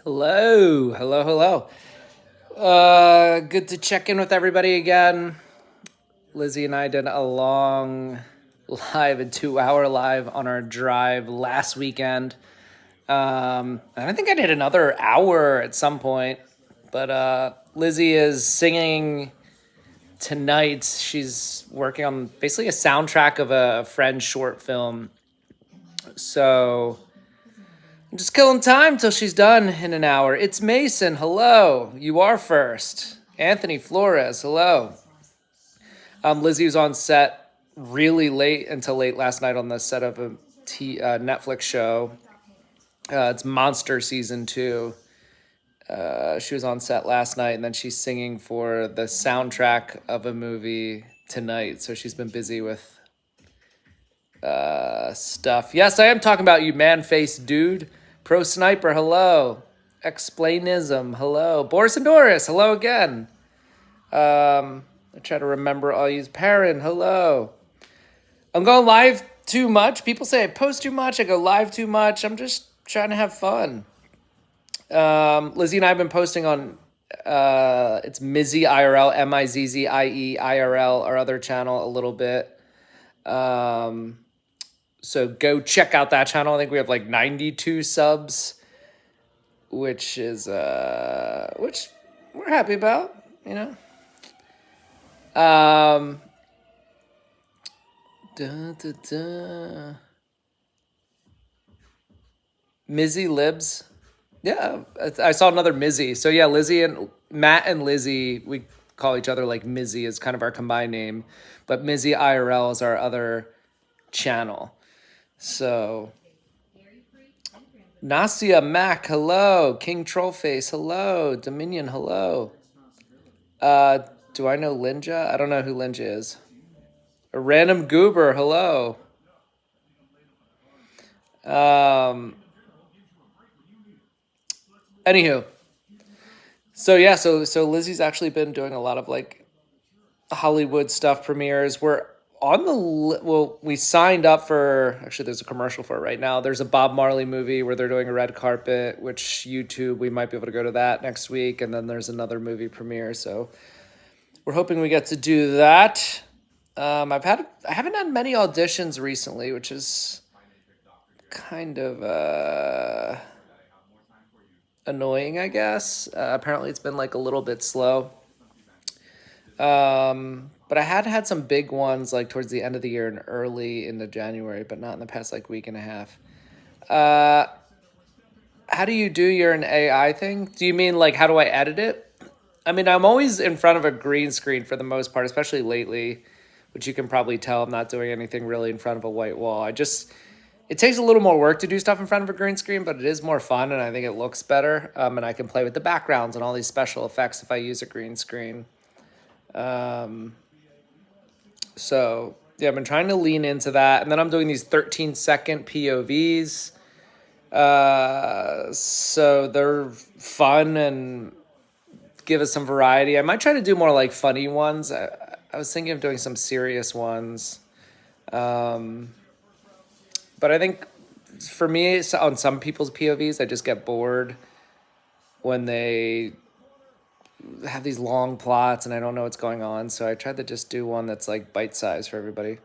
Hello, hello, hello. Good to check in with everybody again. Lizzie and I did a long live, a 2 hour live on our drive last weekend. And I think I did another hour at some point. But Lizzie is singing tonight. She's working on basically a soundtrack of a friend's short film. So I'm just killing time till she's done in an hour. It's Mason. Hello. You are first. Anthony Flores. Hello. Lizzie was on set really late until late last night on the set of a Netflix show. It's Monster season 2. She was on set last night, and then she's singing for the soundtrack of a movie tonight. So she's been busy with stuff. Yes, I am talking about you, man-faced dude. Pro Sniper, hello. Explainism, hello. Boris and Doris, hello again. I try to remember all you. Perrin, hello. I'm going live too much. People say I post too much. I go live too much. I'm just trying to have fun. Lizzie and I have been posting on it's Mizzie IRL, Mizzie IRL, our other channel a little bit. So go check out that channel. I think we have like 92 subs, which is which we're happy about, you know. Mizzie Libs. Yeah, I saw another Mizzie. So yeah, Lizzie and Matt and Lizzie, we call each other like Mizzie is kind of our combined name, but Mizzie IRL is our other channel. So Nasia Mac, hello. King Trollface, hello. Dominion, hello. Do I know Linja? I don't know who Linja is. A random goober, hello. Anywho. So yeah, so Lizzie's actually been doing a lot of like Hollywood stuff premieres. We're on the we signed up for, actually there's a commercial for it right now. There's a Bob Marley movie where they're doing a red carpet, which YouTube, we might be able to go to that next week, and then there's another movie premiere, so we're hoping we get to do that. I haven't had many auditions recently, which is kind of annoying, I guess. Apparently it's been like a little bit slow. But I had some big ones like towards the end of the year and early into January, but not in the past like week and a half. How do you do your an AI thing? Do you mean like how do I edit it? I mean, I'm always in front of a green screen for the most part, especially lately, which you can probably tell I'm not doing anything really in front of a white wall. It takes a little more work to do stuff in front of a green screen, but it is more fun and I think it looks better. And I can play with the backgrounds and all these special effects if I use a green screen. So yeah, I've been trying to lean into that. And then I'm doing these 13-second POVs. So they're fun and give us some variety. I might try to do more like funny ones. I was thinking of doing some serious ones. But I think for me, on some people's POVs, I just get bored when they have these long plots and I don't know what's going on. So I tried to just do one that's like bite size for everybody.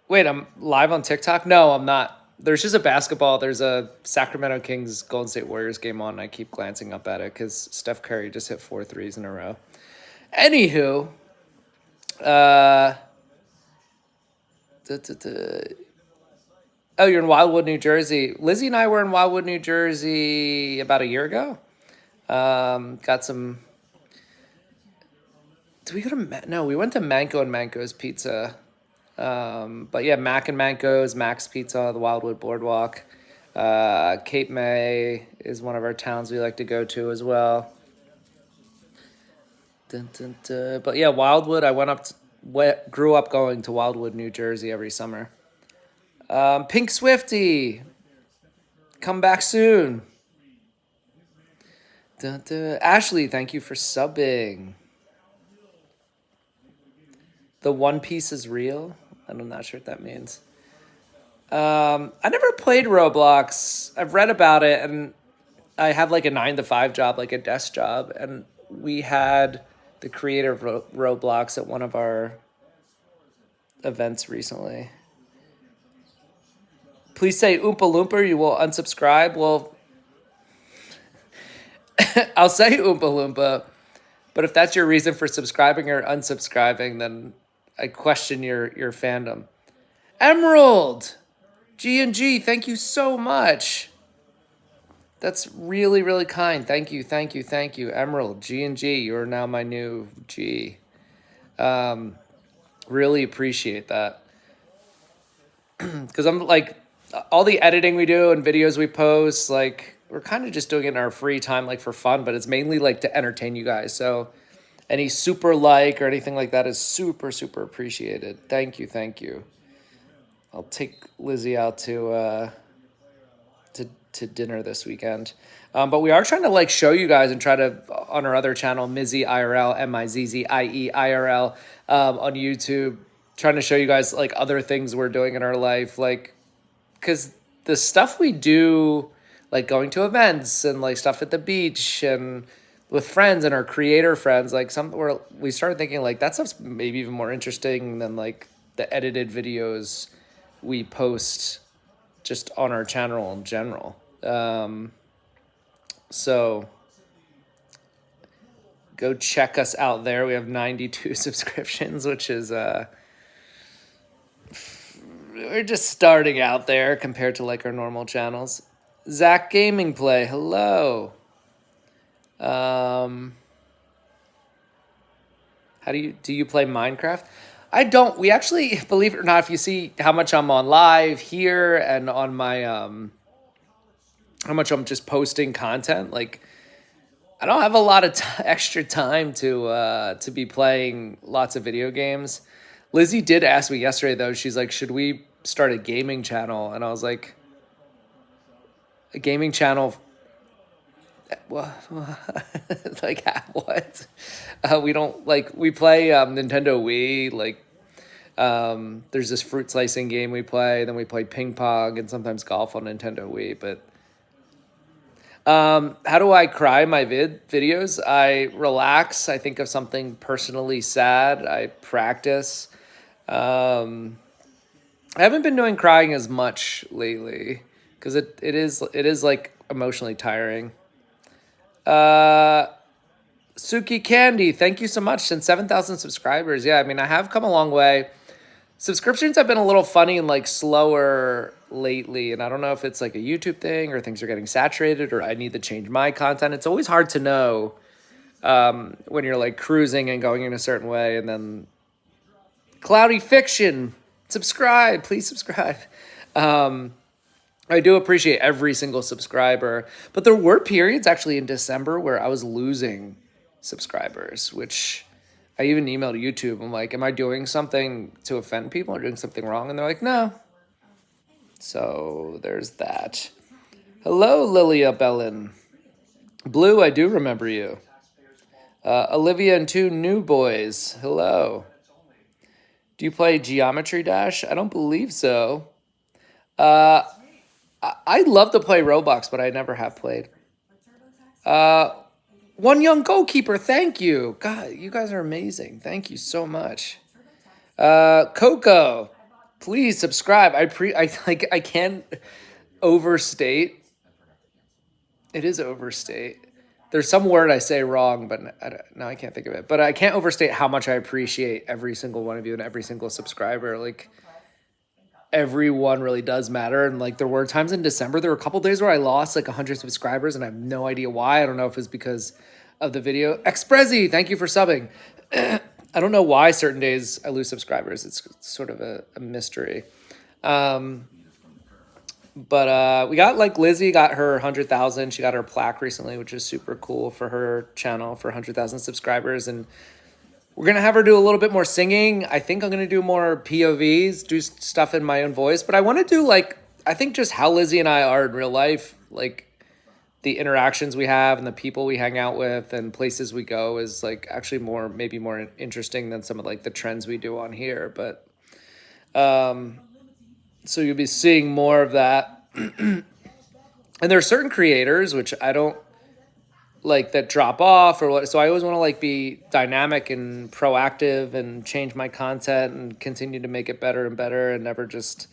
Wait, I'm live on TikTok? No, I'm not. There's just there's a Sacramento Kings Golden State Warriors game on. And I keep glancing up at it because Steph Curry just hit 4 threes in a row. Anywho, oh, you're in Wildwood, New Jersey. Lizzie and I were in Wildwood, New Jersey about a year ago. Got some. Did we go to? No, we went to Manco and Manco's Pizza. But yeah, Mac and Manco's, Mac's Pizza, the Wildwood Boardwalk. Cape May is one of our towns we like to go to as well. Dun, dun, dun. But yeah, Wildwood. Grew up going to Wildwood, New Jersey every summer. Pink Swifty, come back soon. Dun, dun. Ashley, thank you for subbing. The One Piece is real. I'm not sure what that means. I never played Roblox. I've read about it, and I have like a 9 to 5 job, like a desk job, and we had the creator of Roblox at one of our events recently. Please say Oompa Loompa, or you will unsubscribe. Well, I'll say Oompa Loompa, but if that's your reason for subscribing or unsubscribing, then I question your fandom. Emerald, G&G, thank you so much. That's really, really kind. Thank you, thank you, thank you. Emerald, G&G, you're now my new G. Really appreciate that. Because I'm like, all the editing we do and videos we post, like, we're kind of just doing it in our free time, like for fun, but it's mainly like to entertain you guys. So any super like or anything like that is super, super appreciated. Thank you, thank you. I'll take Lizzie out to dinner this weekend. But we are trying to like show you guys and try to on our other channel, Mizzie IRL, Mizzie IRL, on YouTube, trying to show you guys like other things we're doing in our life, like because the stuff we do, like going to events and like stuff at the beach and with friends and our creator friends, like we started thinking like that stuff's maybe even more interesting than like the edited videos we post just on our channel in general. So go check us out there. We have 92 subscriptions, which is we're just starting out there compared to like our normal channels. Zach Gaming Play, hello. How do you play Minecraft? I don't. We actually, believe it or not, if you see how much I'm on live here and on my how much I'm just posting content, like I don't have a lot of extra time to be playing lots of video games. Lizzie did ask me yesterday though. She's like, "Should we start a gaming channel?" And I was like, "A gaming channel? Well, like what? We don't like we play Nintendo Wii. Like there's this fruit slicing game we play. Then we play ping pong and sometimes golf on Nintendo Wii. But how do I cry in my videos? I relax. I think of something personally sad. I practice. I haven't been doing crying as much lately because it is like emotionally tiring. Suki Candy, thank you so much. Since 7,000 subscribers. Yeah, I mean, I have come a long way. Subscriptions have been a little funny and like slower lately. And I don't know if it's like a YouTube thing or things are getting saturated or I need to change my content. It's always hard to know when you're like cruising and going in a certain way. And then Cloudy Fiction, subscribe, please subscribe. I do appreciate every single subscriber, but there were periods actually in December where I was losing subscribers, which I even emailed YouTube. I'm like, am I doing something to offend people or doing something wrong? And they're like, no. So there's that. Hello, Lilia Bellin. Blue, I do remember you. Olivia and 2 new boys. Hello. Do you play Geometry Dash? I don't believe so. I love to play Roblox, but I never have played. One Young Goalkeeper, thank you. God, you guys are amazing. Thank you so much. Coco, please subscribe. I can't overstate. It is overstate. There's some word I say wrong, but I can't think of it. But I can't overstate how much I appreciate every single one of you and every single subscriber. Like, everyone really does matter. And like there were times in December, there were a couple days where I lost like 100 subscribers and I have no idea why. I don't know if it's because of the video. Exprezi, thank you for subbing. I don't know why certain days I lose subscribers. It's sort of a mystery. But we got like Lizzie got her 100,000. She got her plaque recently, which is super cool for her channel for 100,000 subscribers. And we're going to have her do a little bit more singing. I think I'm going to do more POVs, do stuff in my own voice. But I want to do, like, I think just how Lizzie and I are in real life, like, the interactions we have and the people we hang out with and places we go is, like, actually maybe more interesting than some of, like, the trends we do on here. But, so you'll be seeing more of that. And there are certain creators which I don't like that drop off or what. So I always want to like be dynamic and proactive and change my content and continue to make it better and better and never just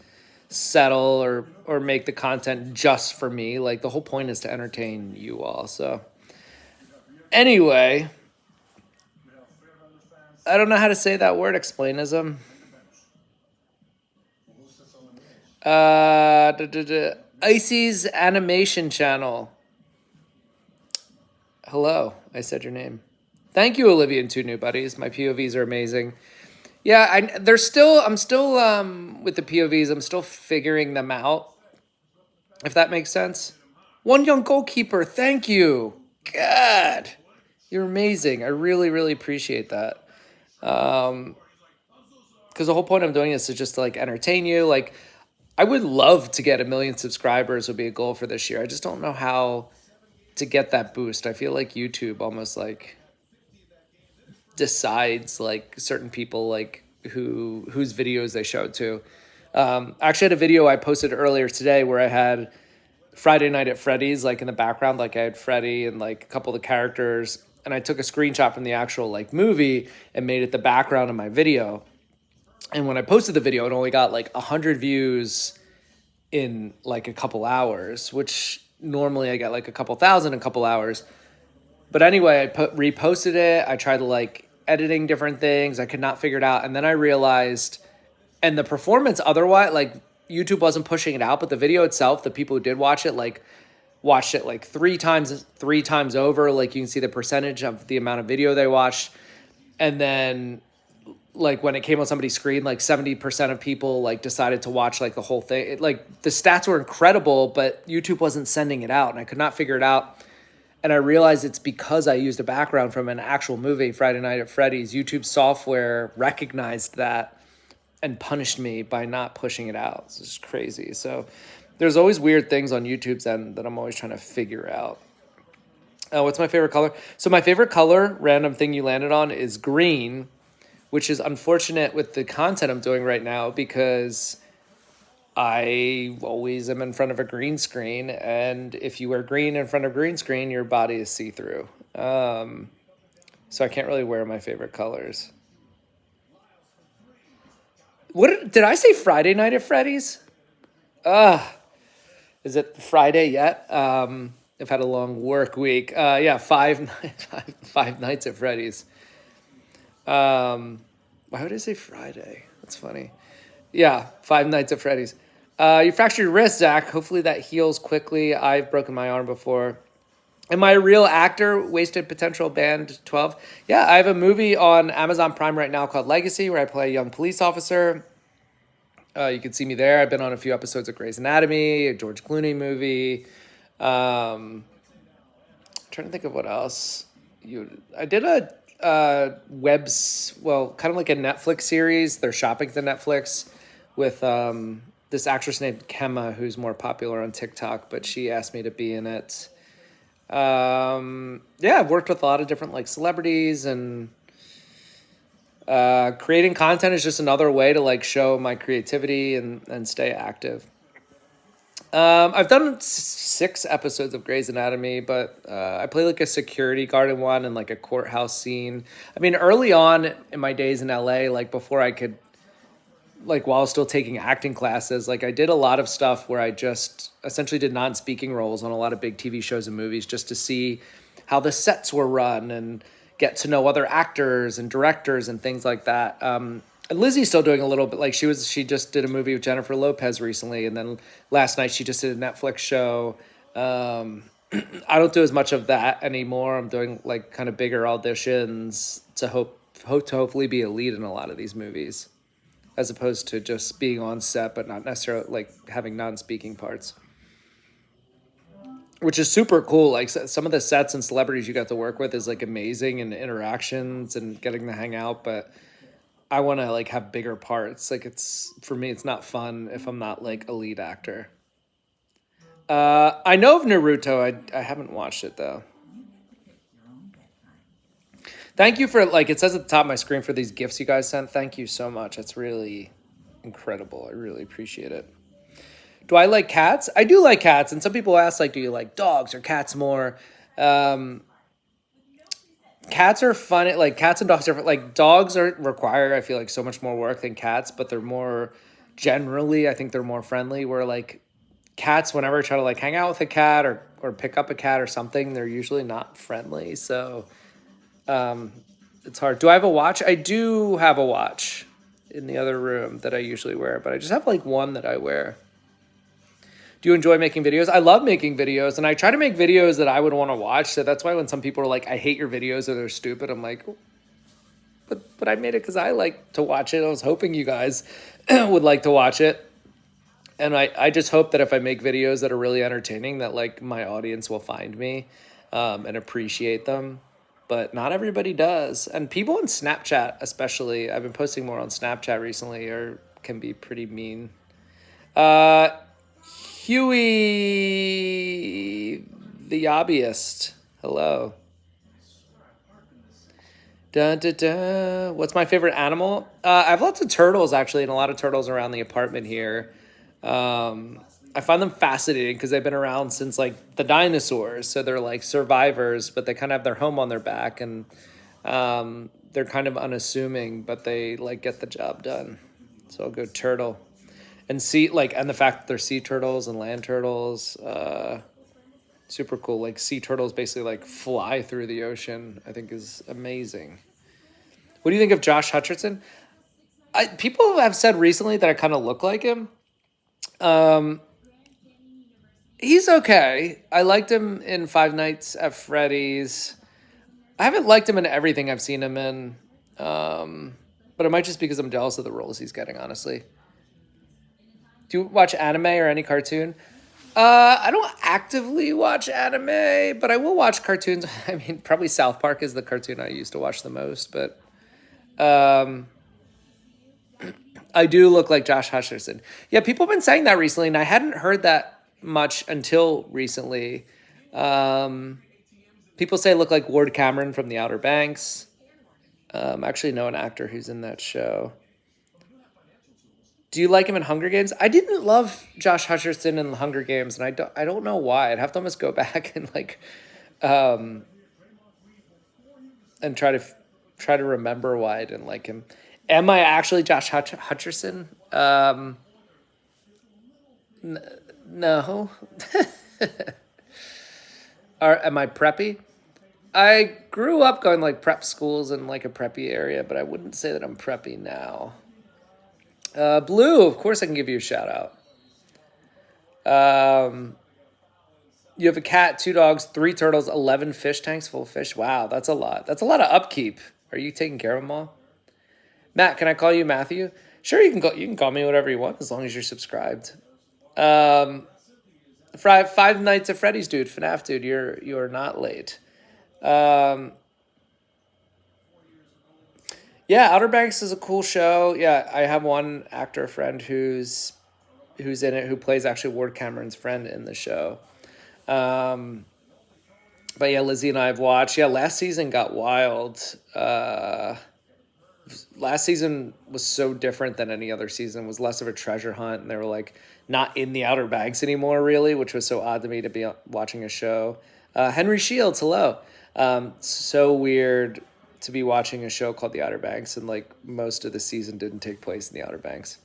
settle or make the content just for me. Like the whole point is to entertain you all. So anyway, I don't know how to say that word, explainism. Icy's animation channel. Hello, I said your name. Thank you, Olivia and two new buddies. My POVs are amazing. Yeah, I'm still with the POVs. I'm still figuring them out. If that makes sense. One young goalkeeper. Thank you. God, you're amazing. I really, really appreciate that. Because the whole point I'm doing this is just to like entertain you. Like, I would love to get 1 million subscribers. Would be a goal for this year. I just don't know how to get that boost. I feel like YouTube almost like decides like certain people like whose videos they show to. I actually had a video I posted earlier today where I had Friday Night at Freddy's like in the background, like I had Freddy and like a couple of the characters, and I took a screenshot from the actual like movie and made it the background of my video. And when I posted the video, it only got like 100 views in like a couple hours, which normally I get like a couple thousand in a couple hours. But anyway, I reposted it. I tried to like editing different things. I could not figure it out. And then I realized, and the performance otherwise, like YouTube wasn't pushing it out, but the video itself, the people who did watch it like three times over. Like you can see the percentage of the amount of video they watched. And then like when it came on somebody's screen, like 70% of people like decided to watch like the whole thing. Like the stats were incredible, but YouTube wasn't sending it out and I could not figure it out. And I realized it's because I used a background from an actual movie, Friday Night at Freddy's. YouTube software recognized that and punished me by not pushing it out. It's just crazy. So there's always weird things on YouTube's end that I'm always trying to figure out. What's my favorite color? So my favorite color, random thing you landed on, is green, which is unfortunate with the content I'm doing right now because I always am in front of a green screen, and if you wear green in front of a green screen, your body is see-through. So I can't really wear my favorite colors. What did I say? Friday Night at Freddy's? Is it Friday yet? I've had a long work week. Yeah, five nights at Freddy's. Why would I say Friday? That's funny. Yeah, 5 nights at Freddy's. You fractured your wrist, Zach. Hopefully that heals quickly. I've broken my arm before. Am I a real actor? Wasted Potential Band 12. Yeah, I have a movie on Amazon Prime right now called Legacy where I play a young police officer. You can see me there. I've been on a few episodes of Grey's Anatomy, a George Clooney movie. Trying to think of what else. I did a kind of like a Netflix series. They're shopping to Netflix with this actress named Kemma, who's more popular on TikTok, but she asked me to be in it. I've worked with a lot of different like celebrities, and creating content is just another way to like show my creativity and stay active. I've done 6 episodes of Grey's Anatomy, but I play like a security guard in one and like a courthouse scene. I mean, early on in my days in LA, like before I could, like while I was still taking acting classes, like I did a lot of stuff where I just essentially did non-speaking roles on a lot of big TV shows and movies just to see how the sets were run and get to know other actors and directors and things like that. And Lizzie's still doing a little bit. Like she just did a movie with Jennifer Lopez recently, and then last night she just did a Netflix show. I don't do as much of that anymore. I'm doing like kind of bigger auditions to hope to hopefully be a lead in a lot of these movies, as opposed to just being on set but not necessarily like having non-speaking parts, which is super cool. Like some of the sets and celebrities you got to work with is like amazing, and interactions and getting to hang out, but I want to like have bigger parts. Like for me, it's not fun if I'm not like a lead actor. I know of Naruto. I haven't watched it though. Thank you for like, it says at the top of my screen for these gifts you guys sent. Thank you so much. It's really incredible. I really appreciate it. Do I like cats? I do like cats, and some people ask, like, do you like dogs or cats more? Um, Cats are fun. Like, cats and dogs are like, dogs are require, I feel like, so much more work than cats, but they're more generally, I think they're more friendly. Where like cats, whenever I try to like hang out with a cat or pick up a cat or something, they're usually not friendly. So it's hard. Do I have a watch? I do have a watch in the other room that I usually wear, but I just have like one that I wear. Do you enjoy making videos? I love making videos, and I try to make videos that I would want to watch. So that's why when some people are like, I hate your videos or they're stupid, I'm like, but I made it because I like to watch it. I was hoping you guys would like to watch it. And I just hope that if I make videos that are really entertaining, that like my audience will find me and appreciate them. But not everybody does. And people on Snapchat, especially, I've been posting more on Snapchat recently, or can be pretty mean. Huey, the hobbyist. Hello. Dun, dun, dun. What's my favorite animal? I have lots of turtles, actually, and a lot of turtles around the apartment here. I find them fascinating because they've been around since like the dinosaurs. So they're like survivors, but they kind of have their home on their back, and they're kind of unassuming, but they like get the job done. So I'll go turtle. And and the fact that they're sea turtles and land turtles, super cool. Like sea turtles basically like fly through the ocean, I think is amazing. What do you think of Josh Hutcherson? People have said recently that I kind of look like him. Um, he's okay. I liked him in Five Nights at Freddy's. I haven't liked him in everything I've seen him in, but it might just be because I'm jealous of the roles he's getting, honestly. Do you watch anime or any cartoon? I don't actively watch anime, but I will watch cartoons. I mean, probably South Park is the cartoon I used to watch the most, but um, I do look like Josh Hutcherson. Yeah, people have been saying that recently, and I hadn't heard that much until recently. Um, People say I look like Ward Cameron from The Outer Banks. I actually know an actor who's in that show. Do you like him in Hunger Games? I didn't love Josh Hutcherson in the Hunger Games, and I don't know why. I'd have to almost go back and like um, and try to remember why I didn't like him. Am I actually Josh Hutcherson? No. Am I preppy? I grew up going like prep schools in like a preppy area, but I wouldn't say that I'm preppy now. Blue, of course I can give you a shout out. You have a cat, 2 dogs, 3 turtles, 11 fish tanks full of fish. Wow, that's a lot. That's a lot of upkeep. Are you taking care of them all? Matt, can I call you Matthew? Sure, you can call me whatever you want as long as you're subscribed. Five Nights at Freddy's, dude. FNAF, dude. You're not late. Yeah, Outer Banks is a cool show. Yeah, I have one actor friend who's in it, who plays actually Ward Cameron's friend in the show. Um, but yeah, Lizzie and I have watched. Yeah, last season got wild. Last season was so different than any other season. It was less of a treasure hunt, and they were like not in the Outer Banks anymore, really, which was so odd to me to be watching a show. Henry Shields, hello. So weird to be watching a show called The Outer Banks, and like most of the season didn't take place in the Outer Banks.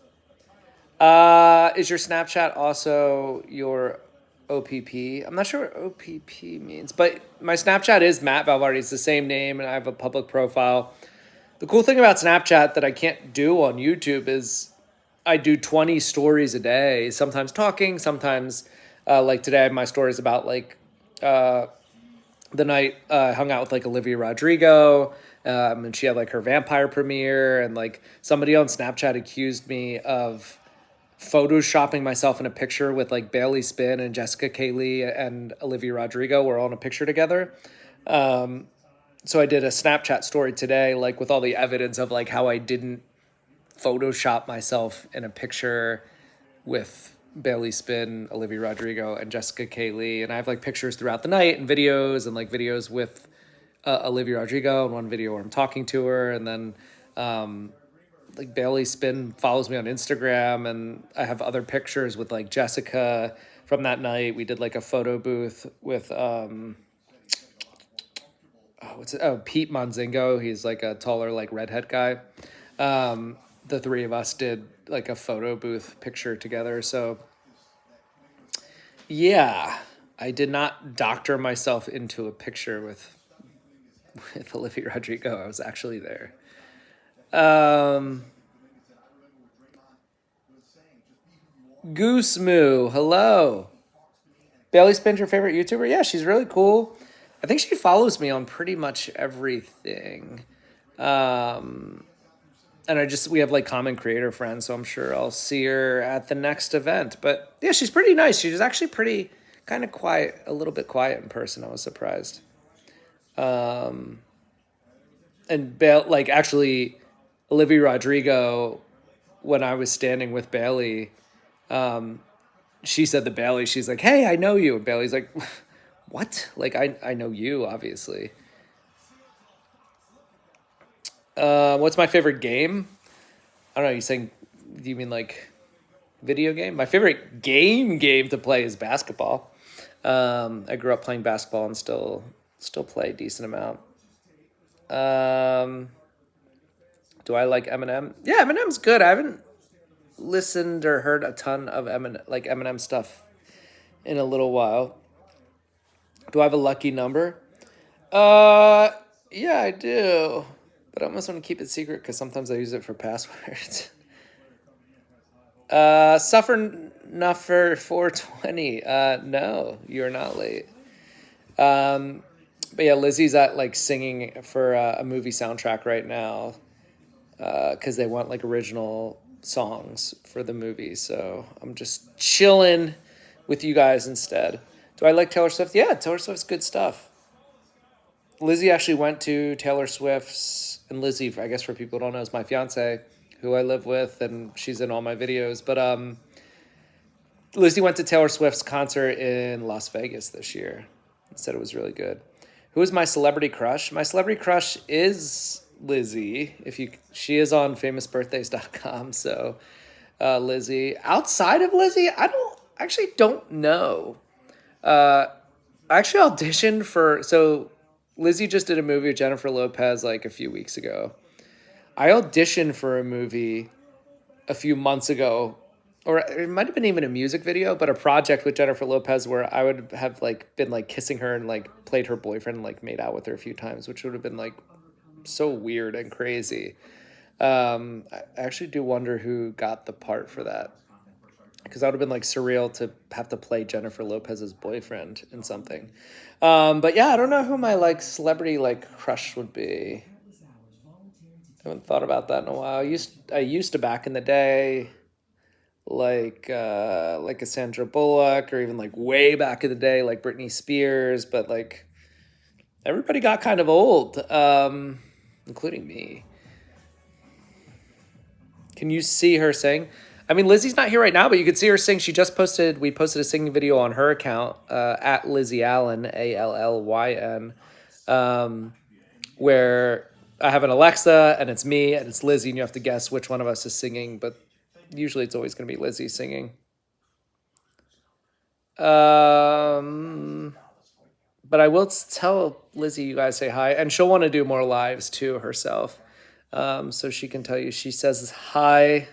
Is your Snapchat also your OPP? I'm not sure what OPP means, but my Snapchat is Matt Valvardi. It's the same name, and I have a public profile. The cool thing about Snapchat that I can't do on YouTube is I do 20 stories a day, sometimes talking, sometimes like today, my story is about like the night I hung out with like Olivia Rodrigo, and she had like her vampire premiere, and like somebody on Snapchat accused me of photoshopping myself in a picture with like Bailey Spin and Jessica Kaylee and Olivia Rodrigo. We're all in a picture together. So I did a Snapchat story today, like with all the evidence of like how I didn't Photoshop myself in a picture with Bailey Spin, Olivia Rodrigo, and Jessica Kaylee. And I have like pictures throughout the night and like videos with Olivia Rodrigo, and one video where I'm talking to her, and then like Bailey Spin follows me on Instagram, and I have other pictures with like Jessica from that night. We did like a photo booth with Pete Monzingo. He's like a taller like redhead guy. The three of us did like a photo booth picture together. So yeah, I did not doctor myself into a picture with Olivia Rodrigo. I was actually there. Goose Moo, hello. Bailey Spin's your favorite YouTuber? Yeah, she's really cool. I think she follows me on pretty much everything. And we have like common creator friends, so I'm sure I'll see her at the next event. But yeah, she's pretty nice. She's actually pretty kind of quiet, a little bit quiet in person. I was surprised. And like actually, Olivia Rodrigo, when I was standing with Bailey, she said to Bailey, she's like, "Hey, I know you." And Bailey's like, "What? Like I know you, obviously." What's my favorite game? I don't know. You saying? Do you mean like video game? My favorite game to play is basketball. I grew up playing basketball and still play a decent amount. Do I like Eminem? Yeah, Eminem's good. I haven't listened or heard a ton of Eminem stuff in a little while. Do I have a lucky number? Yeah, I do. But I almost want to keep it secret because sometimes I use it for passwords. Suffer Nuffer 420. No, you're not late. But yeah, Lizzie's at like singing for a movie soundtrack right now because they want like original songs for the movie. So I'm just chilling with you guys instead. Do I like Taylor Swift? Yeah, Taylor Swift's good stuff. Lizzie actually went to Taylor Swift's, and Lizzie, I guess for people who don't know, is my fiance, who I live with, and she's in all my videos. But Lizzie went to Taylor Swift's concert in Las Vegas this year. Said it was really good. Who is my celebrity crush? My celebrity crush is Lizzie. She is on famousbirthdays.com. So Lizzie. Outside of Lizzie, I don't know. I actually auditioned so Lizzie just did a movie with Jennifer Lopez like a few weeks ago. I auditioned for a movie a few months ago, or it might have been even a music video, but a project with Jennifer Lopez where I would have like been like kissing her and like played her boyfriend and like made out with her a few times, which would have been like so weird and crazy. I actually do wonder who got the part for that, because that would have been like surreal to have to play Jennifer Lopez's boyfriend in something. But yeah, I don't know who my like celebrity like crush would be. I haven't thought about that in a while. I used to back in the day, like a Sandra Bullock, or even like way back in the day, like Britney Spears. But like everybody got kind of old, including me. Can you see her sing? I mean, Lizzie's not here right now, but you could see her sing. We posted a singing video on her account, at Lizzie Allen, Allyn, where I have an Alexa and it's me and it's Lizzie, and you have to guess which one of us is singing, but usually it's always going to be Lizzie singing. But I will tell Lizzie you guys say hi, and she'll want to do more lives too herself. So she can tell you, she says hi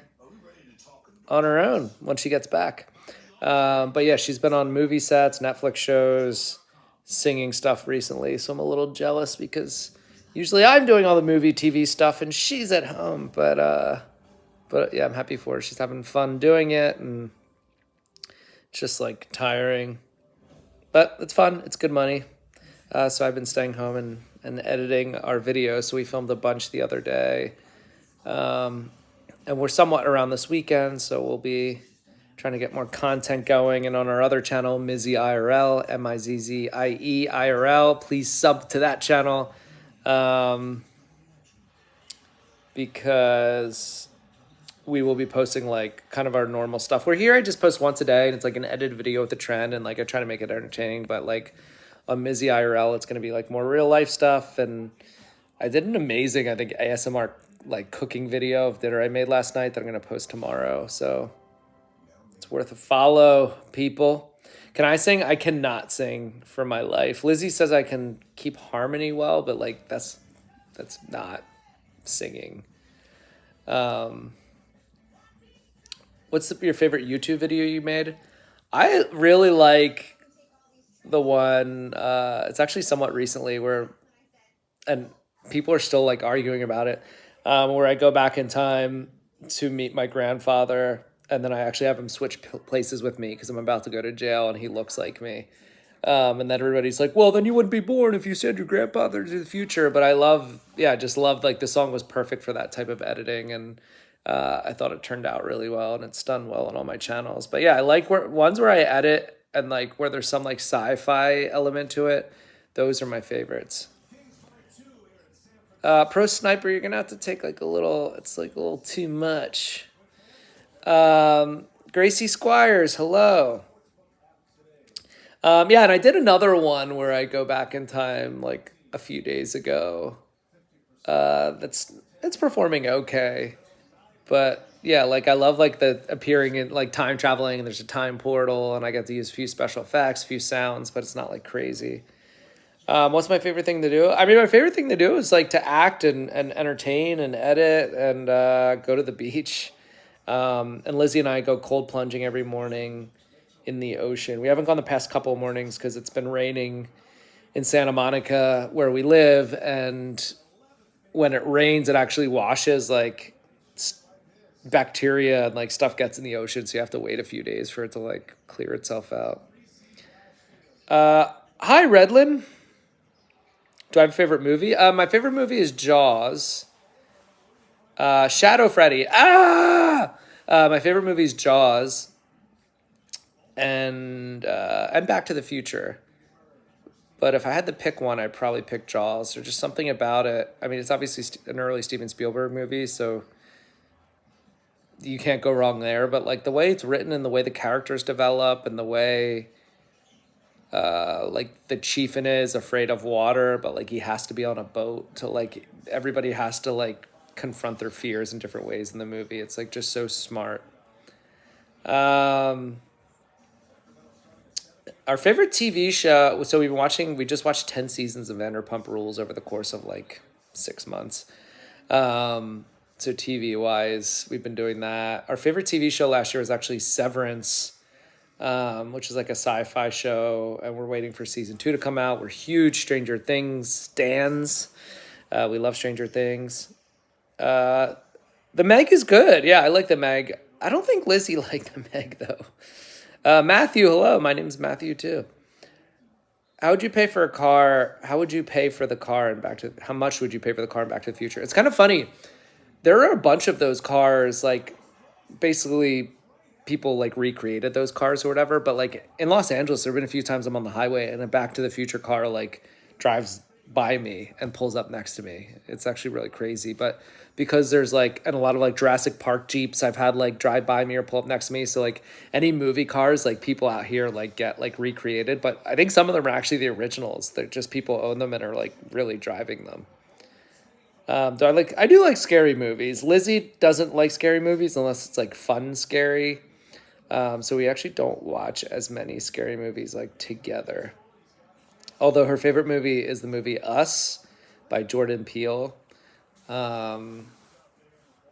on her own when she gets back. But yeah, she's been on movie sets, Netflix shows, singing stuff recently. So I'm a little jealous because usually I'm doing all the movie, TV stuff, and she's at home. But yeah, I'm happy for her. She's having fun doing it, and it's just like tiring. But it's fun. It's good money. So I've been staying home and editing our videos. So we filmed a bunch the other day. And we're somewhat around this weekend, so we'll be trying to get more content going. And on our other channel, Mizzy IRL, Mizzie IRL, please sub to that channel, because we will be posting like kind of our normal stuff. Where here I just post once a day, and it's like an edited video with a trend, and like I try to make it entertaining. But like on Mizzy IRL, it's going to be like more real life stuff, and I did an amazing, I think, ASMR like cooking video of dinner I made last night that I'm gonna post tomorrow. So it's worth a follow, people. Can I sing? I cannot sing for my life. Lizzie says I can keep harmony well, but like that's not singing. Um, what's your favorite YouTube video you made? I really like the one. It's actually somewhat recently where, and people are still like arguing about it. Where I go back in time to meet my grandfather, and then I actually have him switch places with me because I'm about to go to jail, and he looks like me. And then everybody's like, "Well, then you wouldn't be born if you sent your grandfather to the future." But I love, yeah, just loved like the song was perfect for that type of editing, and I thought it turned out really well, and it's done well on all my channels. But yeah, I like ones where I edit and like where there's some like sci-fi element to it. Those are my favorites. Pro Sniper, you're gonna have to take like a little. It's like a little too much. Gracie Squires, hello. Yeah, and I did another one where I go back in time like a few days ago. That's it's performing okay, but yeah, like I love like the appearing in like time traveling and there's a time portal and I get to use a few special effects, a few sounds, but it's not like crazy. What's my favorite thing to do? I mean, my favorite thing to do is like to act and entertain and edit and go to the beach. And Lizzie and I go cold plunging every morning in the ocean. We haven't gone the past couple of mornings because it's been raining in Santa Monica where we live. And when it rains, it actually washes like bacteria and like stuff gets in the ocean. So you have to wait a few days for it to like clear itself out. Hi, Redlin. Do I have a favorite movie? My favorite movie is Jaws. Shadow Freddy. My favorite movie is Jaws. And Back to the Future. But if I had to pick one, I'd probably pick Jaws. There's just something about it. I mean, it's obviously an early Steven Spielberg movie, so you can't go wrong there. But like the way it's written and the way the characters develop and the way like the chief in it is afraid of water, but like he has to be on a boat to like everybody has to like confront their fears in different ways in the movie. It's like just so smart. Our favorite TV show. So we just watched 10 seasons of Vanderpump Rules over the course of like 6 months. So TV wise, we've been doing that. Our favorite TV show last year was actually Severance, which is like a sci-fi show, and we're waiting for season 2 to come out. We're huge Stranger Things stans. We love Stranger Things. The Meg is good. Yeah, I like the Meg. I don't think Lizzie liked the Meg though. Matthew, hello. My name's Matthew too. How would you pay for a car? How would you pay for the car and how much would you pay for the car in Back to the Future? It's kind of funny. There are a bunch of those cars, like basically people like recreated those cars or whatever. But like in Los Angeles, there have been a few times I'm on the highway and a Back to the Future car like drives by me and pulls up next to me. It's actually really crazy. But because there's like, and a lot of like Jurassic Park Jeeps I've had like drive by me or pull up next to me. So like any movie cars, like people out here like get like recreated. But I think some of them are actually the originals. They're just people own them and are like really driving them. I do like scary movies. Lizzie doesn't like scary movies unless it's like fun scary. So we actually don't watch as many scary movies like together. Although her favorite movie is the movie Us by Jordan Peele,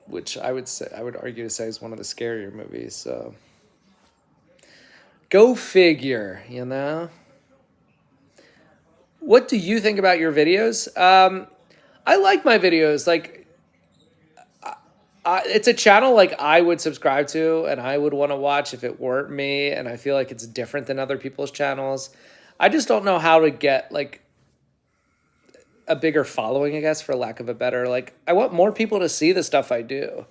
which I would argue to say is one of the scarier movies. So go figure, you know. What do you think about your videos? I like my videos. Like, it's a channel like I would subscribe to and I would want to watch if it weren't me. And I feel like it's different than other people's channels. I just don't know how to get like a bigger following, I guess, for lack of a better. Like, I want more people to see the stuff I do.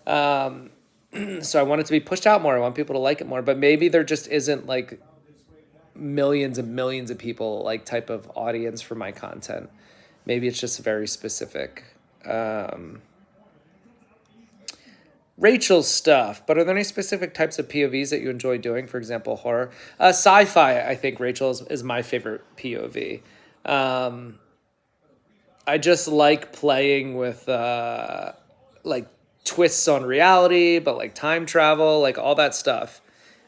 So I want it to be pushed out more. I want people to like it more. But maybe there just isn't like millions and millions of people like type of audience for my content. Maybe it's just very specific. Rachel's stuff, but are there any specific types of POVs that you enjoy doing? For example, horror, sci-fi. I think Rachel is my favorite POV. I just like playing with like twists on reality, but like time travel, like all that stuff.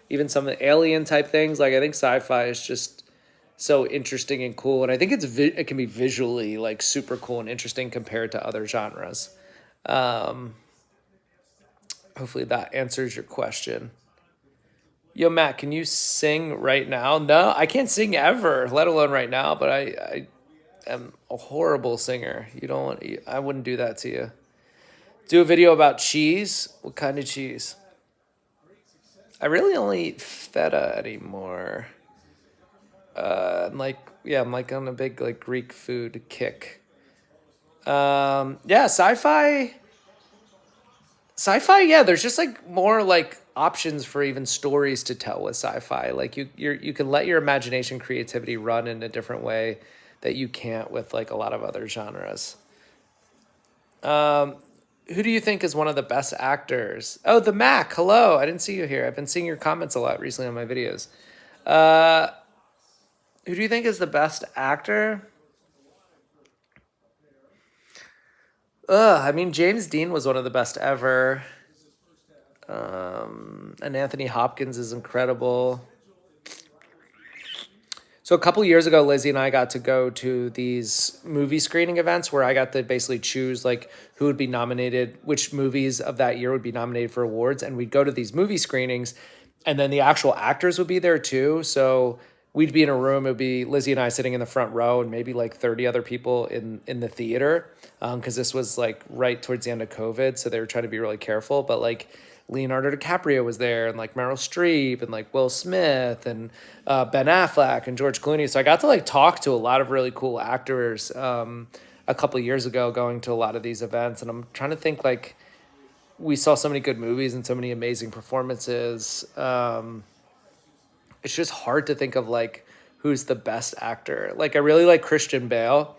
Even some of the alien type things. Like I think sci-fi is just so interesting and cool, and I think it can be visually like super cool and interesting compared to other genres. Um, Hopefully that answers your question. Yo, Matt, can you sing right now? No, I can't sing ever, let alone right now. But I am a horrible singer. You don't want. I wouldn't do that to you. Do a video about cheese. What kind of cheese? I really only eat feta anymore. I'm like on a big like Greek food kick. Yeah, sci-fi. Yeah, there's just like more like options for even stories to tell with sci-fi. Like you can let your imagination, creativity run in a different way that you can't with like a lot of other genres. Who do you think is one of the best actors? Oh, the Mac. Hello, I didn't see you here. I've been seeing your comments a lot recently on my videos. Uh, who do you think is the best actor? I mean, James Dean was one of the best ever. And Anthony Hopkins is incredible. So a couple years ago, Lizzie and I got to go to these movie screening events where I got to basically choose like who would be nominated, which movies of that year would be nominated for awards, and we'd go to these movie screenings, and then the actual actors would be there too. So we'd be in a room. It would be Lizzie and I sitting in the front row, and maybe like 30 other people in the theater, because this was like right towards the end of COVID, so they were trying to be really careful. But like Leonardo DiCaprio was there, and like Meryl Streep, and like Will Smith, and Ben Affleck, and George Clooney. So I got to like talk to a lot of really cool actors a couple of years ago, going to a lot of these events, and I'm trying to think like we saw so many good movies and so many amazing performances. It's just hard to think of like who's the best actor. Like I really like Christian Bale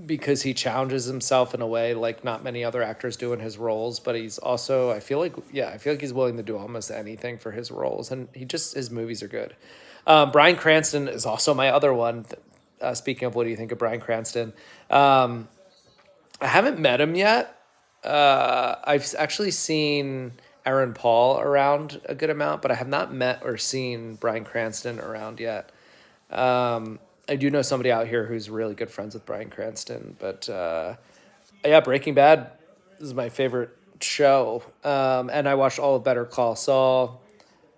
because he challenges himself in a way like not many other actors do in his roles, but he's also I feel like he's willing to do almost anything for his roles, and his movies are good. Bryan Cranston is also my other one. Speaking of, what do you think of Bryan Cranston? I haven't met him yet. I've actually seen Aaron Paul around a good amount, but I have not met or seen Bryan Cranston around yet. I do know somebody out here who's really good friends with Bryan Cranston, but yeah, Breaking Bad is my favorite show. And I watched all of Better Call Saul.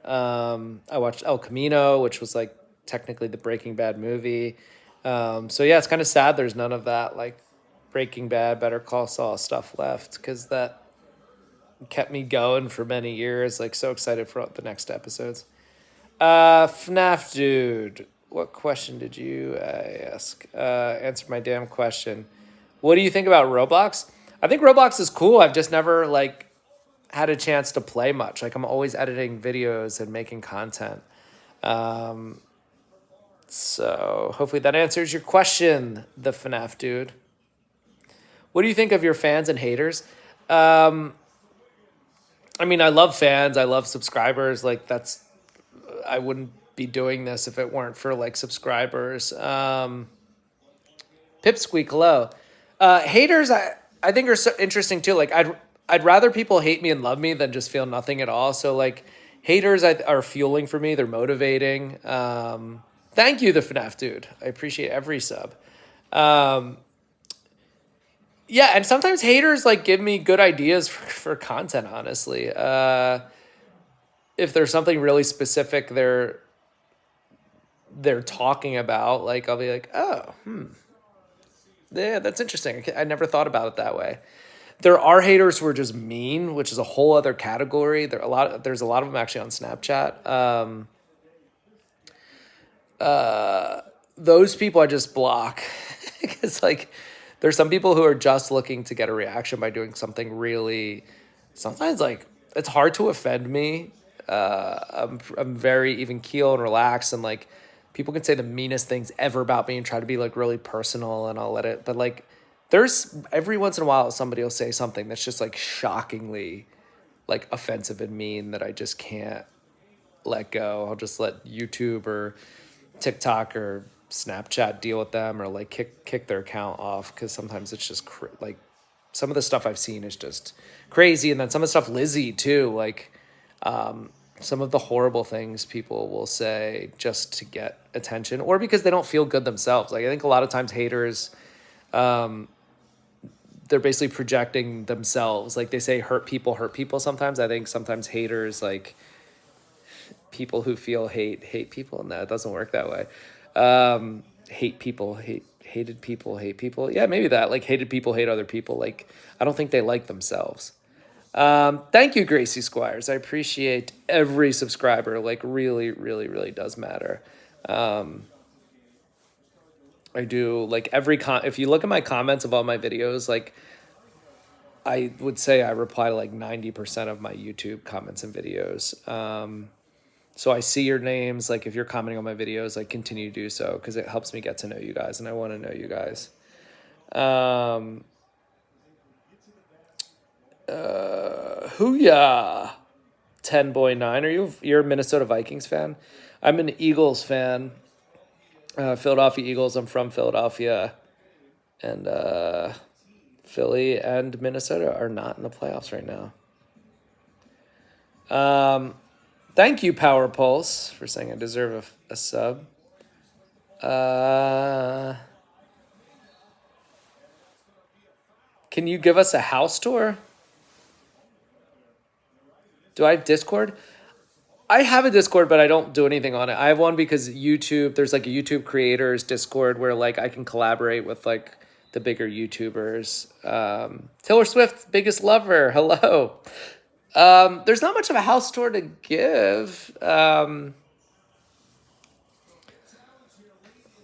I watched El Camino, which was like technically the Breaking Bad movie. So yeah, it's kind of sad there's none of that like Breaking Bad, Better Call Saul stuff left, because that kept me going for many years. Like so excited for the next episodes. FNAF dude, what question did you ask? Answer my damn question. What do you think about Roblox? I think Roblox is cool. I've just never like had a chance to play much. Like I'm always editing videos and making content. So hopefully that answers your question, the FNAF dude. What do you think of your fans and haters? I mean, I love fans. I love subscribers. Like I wouldn't be doing this if it weren't for like subscribers. Pipsqueak, hello. Haters, I think are so interesting too. Like I'd rather people hate me and love me than just feel nothing at all. So like haters are fueling for me. They're motivating. Thank you, the FNAF dude. I appreciate every sub. Yeah, and sometimes haters like give me good ideas for content, honestly. If there's something really specific they're talking about, like I'll be like, oh, yeah, that's interesting. I never thought about it that way. There are haters who are just mean, which is a whole other category. There's a lot of them actually on Snapchat. Those people I just block because like there's some people who are just looking to get a reaction by doing something really. Sometimes like it's hard to offend me. I'm very even keel and relaxed, and like people can say the meanest things ever about me and try to be like really personal, and I'll let it. But like there's every once in a while somebody will say something that's just like shockingly like offensive and mean that I just can't let go. I'll just let YouTube or TikTok or Snapchat deal with them or like kick their account off, because sometimes it's just like some of the stuff I've seen is just crazy, and then some of the stuff Lizzie too, like some of the horrible things people will say just to get attention or because they don't feel good themselves. Like I think a lot of times haters, they're basically projecting themselves. Like they say hurt people sometimes. I think sometimes haters, like people who feel hate people, and that doesn't work that way. Hated people hate people. Yeah, maybe that. Like hated people hate other people. Like I don't think they like themselves. Thank you, Gracie Squires. I appreciate every subscriber. Like really, really, really does matter. I do. Like if you look at my comments of all my videos, like I would say I reply to like 90% of my YouTube comments and videos. So I see your names. Like if you're commenting on my videos, like continue to do so, because it helps me get to know you guys, and I want to know you guys. Hooyah. 10boy9. You're a Minnesota Vikings fan? I'm an Eagles fan. Philadelphia Eagles. I'm from Philadelphia, and Philly and Minnesota are not in the playoffs right now. Thank you, Power Pulse, for saying I deserve a sub. Can you give us a house tour? Do I have Discord? I have a Discord, but I don't do anything on it. I have one because YouTube, there's like a YouTube creators Discord where like I can collaborate with like the bigger YouTubers. Taylor Swift, biggest lover. Hello. There's not much of a house tour to give. I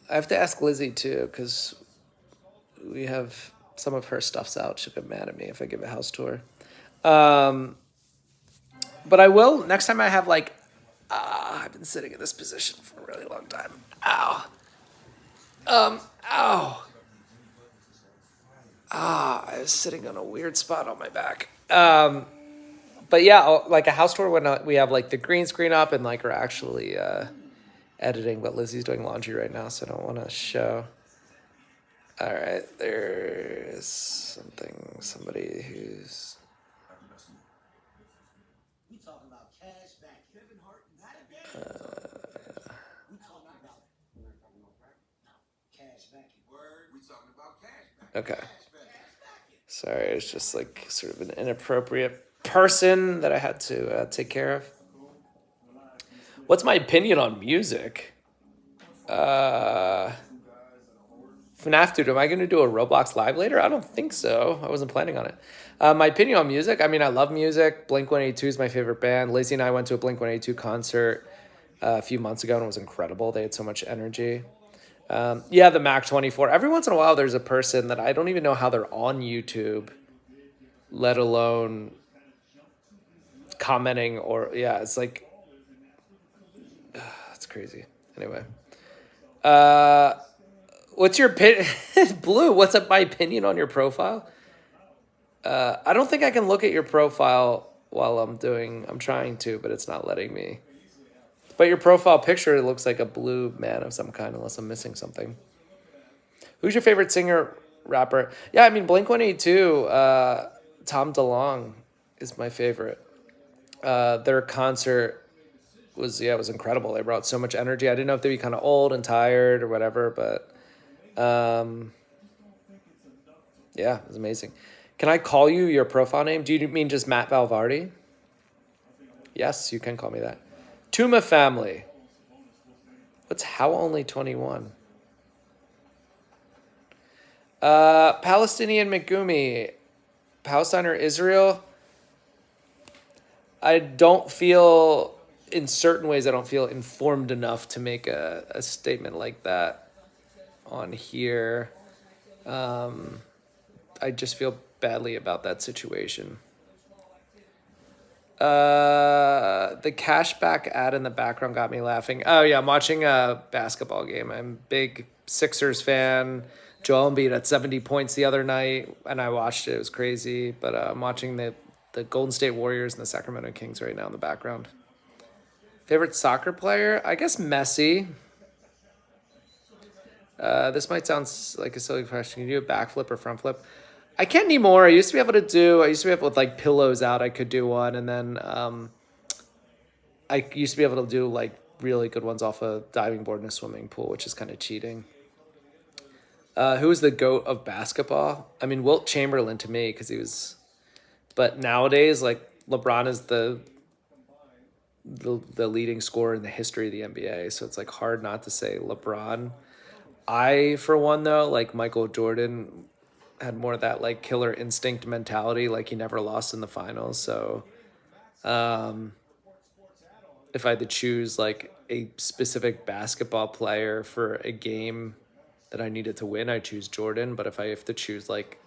have to ask Lizzie too, because we have some of her stuff's out. She'll get mad at me if I give a house tour. But I will next time I have like, I've been sitting in this position for a really long time. Ow. Ow. I was sitting on a weird spot on my back. But yeah, like a house tour when we have like the green screen up and like we're actually editing, but Lizzie's doing laundry right now, so I don't want to show. All right, there's somebody who's... Okay. Sorry, it's just like sort of an inappropriate person that I had to take care of. What's my opinion on music? FNAF Dude, am I going to do a Roblox live later? I don't think so. I wasn't planning on it. My opinion on music, I mean, I love music. Blink-182 is my favorite band. Lacey and I went to a Blink-182 concert a few months ago, and it was incredible. They had so much energy. Yeah, the Mac 24. Every once in a while, there's a person that I don't even know how they're on YouTube, let alone commenting or, yeah, it's like, it's crazy. Anyway. What's your Blue? What's up? My opinion on your profile? I don't think I can look at your profile while I'm trying to, but it's not letting me. But your profile picture looks like a blue man of some kind, unless I'm missing something. Who's your favorite singer, rapper? Yeah, I mean, Blink-182, Tom DeLonge is my favorite. Their concert was incredible. They brought so much energy. I didn't know if they'd be kind of old and tired or whatever, but yeah, it was amazing. Can I call you your profile name? Do you mean just Matt Valvardi? Yes, you can call me that. Tuma family. What's how only 21? Palestinian Megumi. Palestine or Israel? In certain ways, I don't feel informed enough to make a statement like that on here. I just feel badly about that situation. The cashback ad in the background got me laughing. Oh yeah, I'm watching a basketball game. I'm a big Sixers fan. Joel Embiid at 70 points the other night, and I watched it. It was crazy. But I'm watching the Golden State Warriors and the Sacramento Kings right now in the background. Favorite soccer player? I guess Messi. This might sound like a silly question. Can you do a backflip or front flip? I can't anymore. I used to be able with like pillows out, I could do one. And then I used to be able to do like really good ones off a diving board in a swimming pool, which is kind of cheating. Who is the GOAT of basketball? I mean, Wilt Chamberlain to me, because he was. But nowadays, like LeBron is the leading scorer in the history of the NBA, so it's like hard not to say LeBron. I, for one, though, like Michael Jordan had more of that like killer instinct mentality, like he never lost in the finals. So if I had to choose like a specific basketball player for a game that I needed to win, I choose Jordan. But if I have to choose like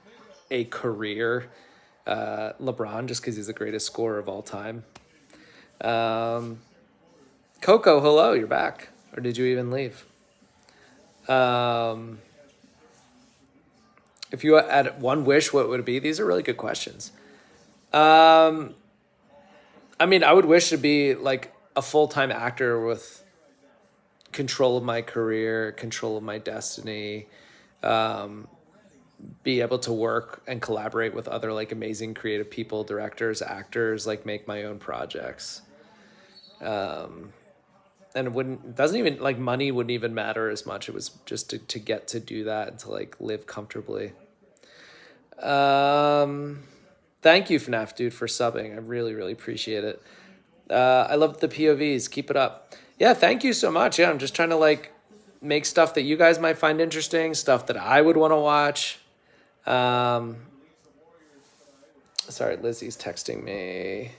a career, LeBron, just because he's the greatest scorer of all time. Coco, hello, you're back. Or did you even leave? If you had one wish, what would it be? These are really good questions. I mean, I would wish to be like a full-time actor with control of my career, control of my destiny, be able to work and collaborate with other like amazing creative people, directors, actors, like make my own projects. And it doesn't even like money wouldn't even matter as much. It was just to get to do that and to like live comfortably. Thank you, FNAF dude, for subbing. I really, really appreciate it. I love the POVs. Keep it up. Yeah, thank you so much. Yeah, I'm just trying to like make stuff that you guys might find interesting, stuff that I would want to watch. Sorry, Lizzie's texting me.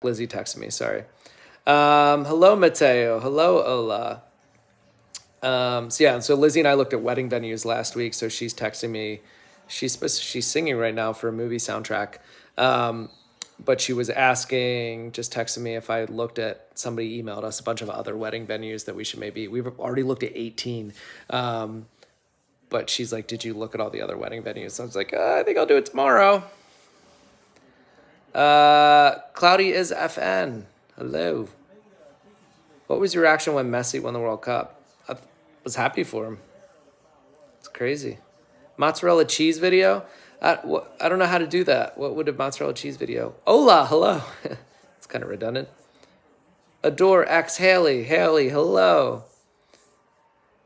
Lizzie texted me, sorry. Hello, Mateo. Hello, Ola. So Lizzie and I looked at wedding venues last week, so she's texting me. She's singing right now for a movie soundtrack. But she was just texting me if I had looked at, somebody emailed us a bunch of other wedding venues that we've already looked at 18. But she's like, did you look at all the other wedding venues? So I was like, I think I'll do it tomorrow. Cloudy is FN. Hello. What was your reaction when Messi won the World Cup? I was happy for him. It's crazy. Mozzarella cheese video? I don't know how to do that. What would a mozzarella cheese video? Hola, hello. It's kind of redundant. Adore X Haley. Haley, hello.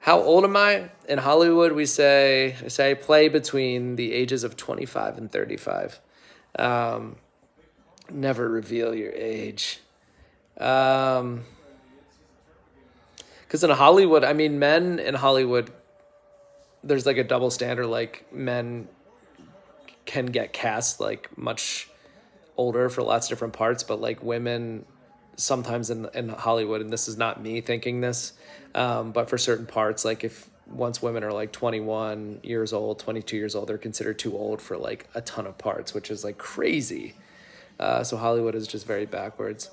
How old am I? In Hollywood, I say I play between the ages of 25 and 35. Never reveal your age. Because in Hollywood, I mean, men in Hollywood, there's like a double standard. Like men can get cast like much older for lots of different parts, but like women sometimes in Hollywood, and this is not me thinking this, but for certain parts, like once women are like 21 years old, 22 years old, they're considered too old for like a ton of parts, which is like crazy. So Hollywood is just very backwards.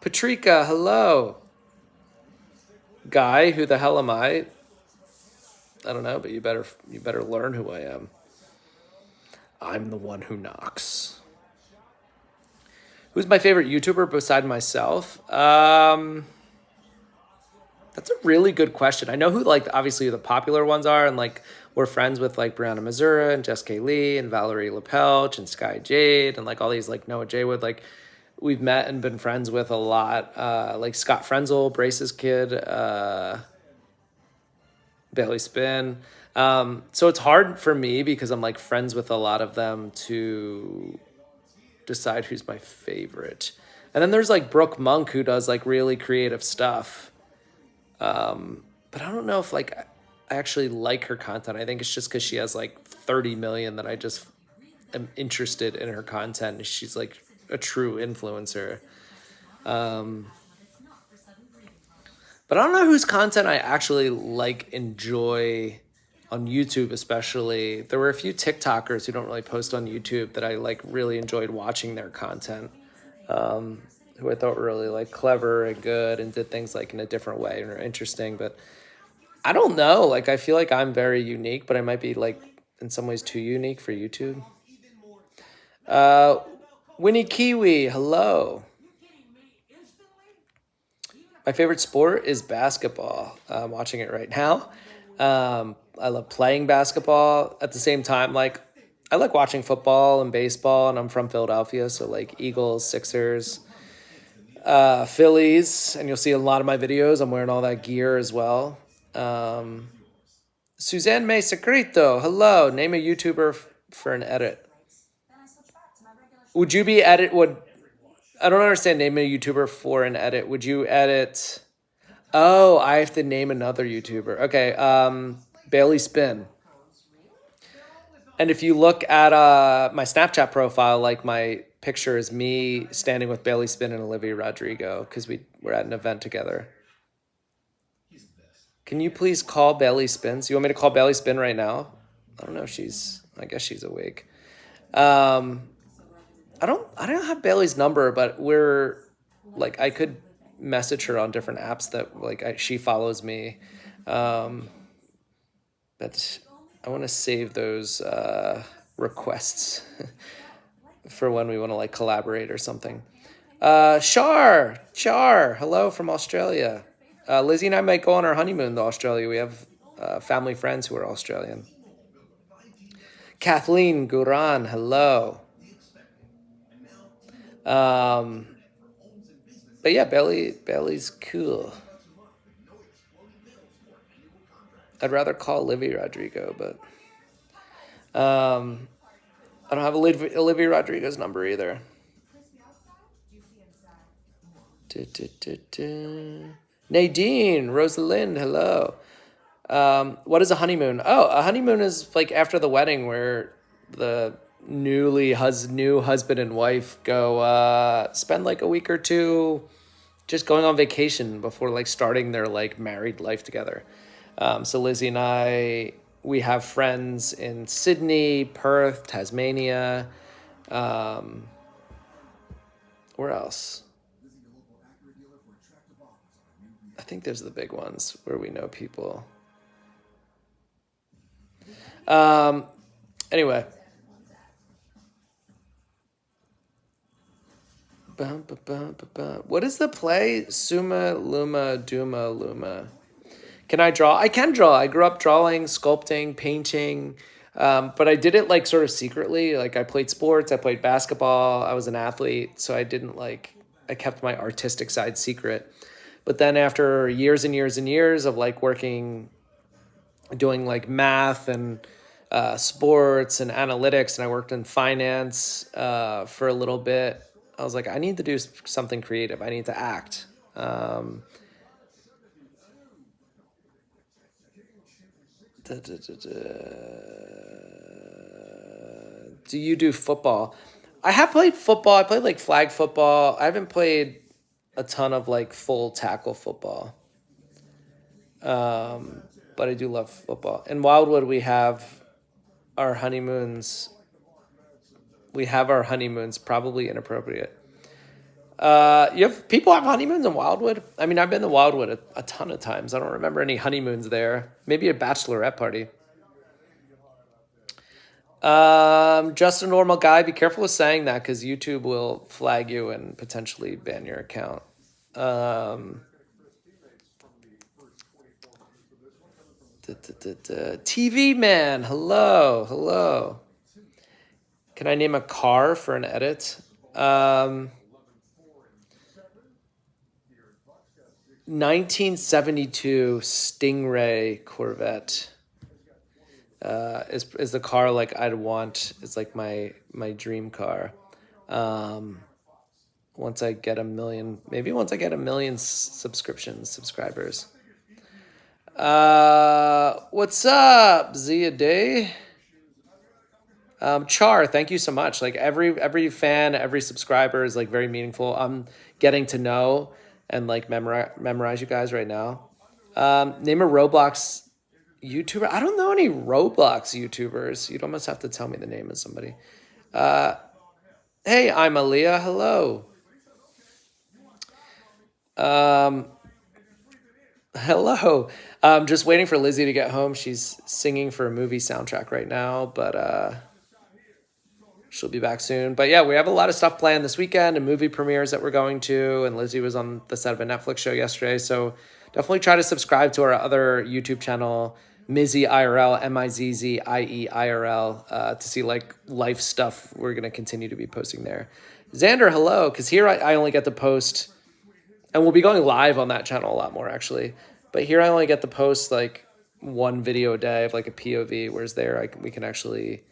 Patrika, hello. Guy, who the hell am I? I don't know, but you better learn who I am. I'm the one who knocks. Who's my favorite YouTuber beside myself? That's a really good question. I know who like obviously the popular ones are, and like we're friends with like Brianna Mazura and Jess K. Lee and Valerie LaPelch and Sky Jade and like all these like Noah J. Wood. Like we've met and been friends with a lot. Like Scott Frenzel, Brace's kid, Bailey Spin. So it's hard for me because I'm like friends with a lot of them to decide who's my favorite. And then there's like Brooke Monk, who does like really creative stuff. But I don't know if like I actually like her content. I think it's just because she has like 30 million that I just am interested in her content. She's like a true influencer. But I don't know whose content I actually like enjoy on YouTube, especially. There were a few TikTokers who don't really post on YouTube that I like really enjoyed watching their content, who I thought were really like clever and good and did things like in a different way and are interesting. But I don't know. Like I feel like I'm very unique, but I might be like in some ways too unique for YouTube. Winnie Kiwi, hello. My favorite sport is basketball. I'm watching it right now. I love playing basketball. At the same time, like I like watching football and baseball, and I'm from Philadelphia, so like Eagles, Sixers, Phillies, and you'll see a lot of my videos. I'm wearing all that gear as well. Um, Suzanne May Secreto, hello. Name a YouTuber for an edit. Would you be edit? Would I don't understand. Name a YouTuber for an edit. Would you edit? Oh, I have to name another YouTuber. Okay, Bailey Spin. And if you look at my Snapchat profile, like my picture is me standing with Bailey Spin and Olivia Rodrigo because we were at an event together. Can you please call Bailey Spin? So you want me to call Bailey Spin right now? I don't know if I guess she's awake. I don't have Bailey's number, but I could message her on different apps that she follows me. But I want to save those requests for when we want to like collaborate or something. Char, hello from Australia. Lizzie and I might go on our honeymoon to Australia. We have family friends who are Australian. Kathleen Guran, hello. But yeah, Bailey's cool. I'd rather call Olivia Rodrigo, but I don't have Olivia Rodrigo's number either. Nadine, Rosalind, hello. What is a honeymoon? Oh, a honeymoon is like after the wedding where the new husband and wife go spend like a week or two just going on vacation before like starting their like married life together. So Lizzie and we have friends in Sydney, Perth, Tasmania. Where else? I think those are the big ones where we know people. Anyway. What is the play? Summa Luma Duma Luma. Can I draw? I can draw. I grew up drawing, sculpting, painting, but I did it like sort of secretly. Like I played sports, I played basketball, I was an athlete, so I didn't I kept my artistic side secret. But then after years and years and years of like doing like math and sports and analytics, and I worked in finance for a little bit, I was like, I need to do something creative. I need to act. Do you do football? I have played football. I played like flag football. I haven't played a ton of like full tackle football. But I do love football. In Wildwood, we have our honeymoons. We have our honeymoons, probably inappropriate. People have honeymoons in Wildwood? I mean, I've been to Wildwood a ton of times. I don't remember any honeymoons there. Maybe a bachelorette party. Just a normal guy. Be careful with saying that because YouTube will flag you and potentially ban your account. TV man, hello. Can I name a car for an edit? 1972 Stingray Corvette is the car like I'd want. It's like my dream car. Once I get a million subscribers. What's up, Zia Day? Char, thank you so much. Like every fan, every subscriber is like very meaningful. I'm getting to know and like memorize you guys right now. Name a Roblox YouTuber. I don't know any Roblox YouTubers. You'd almost have to tell me the name of somebody. Hey, I'm Aaliyah. Hello. Hello. Just waiting for Lizzie to get home. She's singing for a movie soundtrack right now, but she'll be back soon. But yeah, we have a lot of stuff planned this weekend and movie premieres that we're going to. And Lizzie was on the set of a Netflix show yesterday. So definitely try to subscribe to our other YouTube channel, Mizzy IRL, Mizzzie IRL, to see like life stuff. We're going to continue to be posting there. Xander, hello, because here I only get to post, and we'll be going live on that channel a lot more actually. But here I only get to post like one video a day of like a POV, whereas there we can actually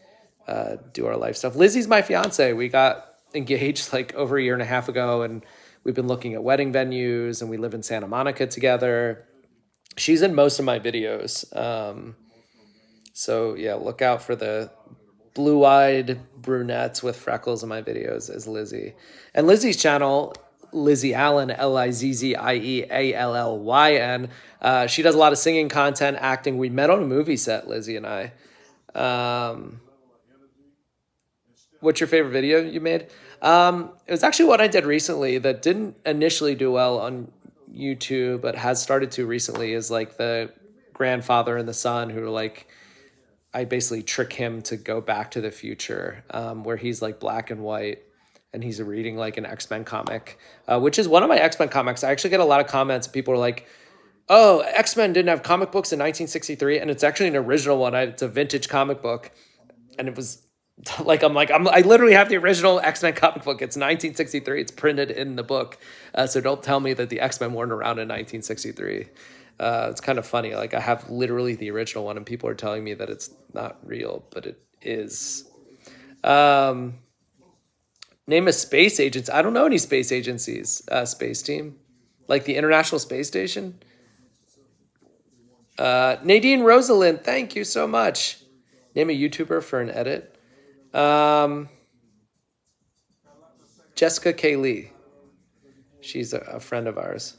do our life stuff. Lizzie's my fiance. We got engaged like over a year and a half ago, and we've been looking at wedding venues, and we live in Santa Monica together. She's in most of my videos. So yeah, look out for the blue-eyed brunettes with freckles in my videos as Lizzie. And Lizzie's channel, Lizzie Allen, LIZZIEALLYN. She does a lot of singing content, acting. We met on a movie set, Lizzie and I. What's your favorite video you made? It was actually one I did recently that didn't initially do well on YouTube, but has started to recently, is like the grandfather and the son who like, I basically trick him to go back to the future, where he's like black and white and he's reading like an X-Men comic, which is one of my X-Men comics. I actually get a lot of comments. People are like, oh, X-Men didn't have comic books in 1963. And it's actually an original one. It's a vintage comic book. And it was like, I literally have the original X-Men comic book. It's 1963. It's printed in the book. So don't tell me that the X-Men weren't around in 1963. It's kind of funny. Like I have literally the original one and people are telling me that it's not real, but it is. Name a space agency. I don't know any space agencies. Space team, like the International Space Station. Nadine Rosalind, thank you so much. Name a YouTuber for an edit. Jessica K. Lee. She's a friend of ours.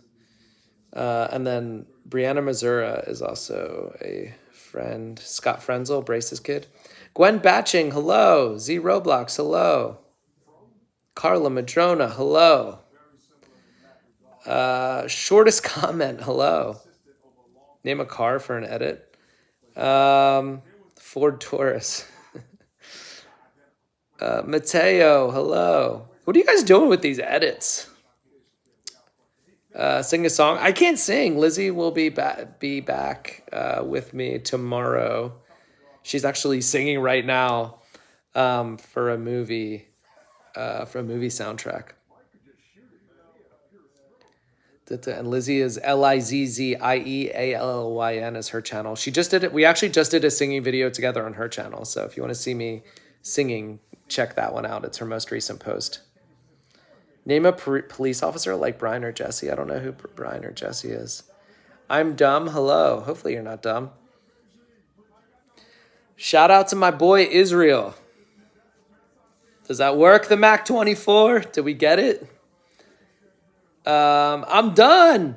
And then Brianna Missoura is also a friend. Scott Frenzel, Brace's kid. Gwen Batching, hello. Z Roblox, hello. Carla Madrona, hello. Shortest comment, hello. Name a car for an edit. Ford Taurus. Mateo, hello. What are you guys doing with these edits? Sing a song. I can't sing. Lizzie will be back with me tomorrow. She's actually singing right now for a movie soundtrack. And Lizzie is LIZZIEALLYN is her channel. She just did it. We actually just did a singing video together on her channel. So if you want to see me singing, check that one out. It's her most recent post. Name a police officer like Brian or Jesse. I don't know who Brian or Jesse is. I'm dumb. Hello. Hopefully you're not dumb. Shout out to my boy Israel. Does that work, the Mac 24? Did we get it? I'm done.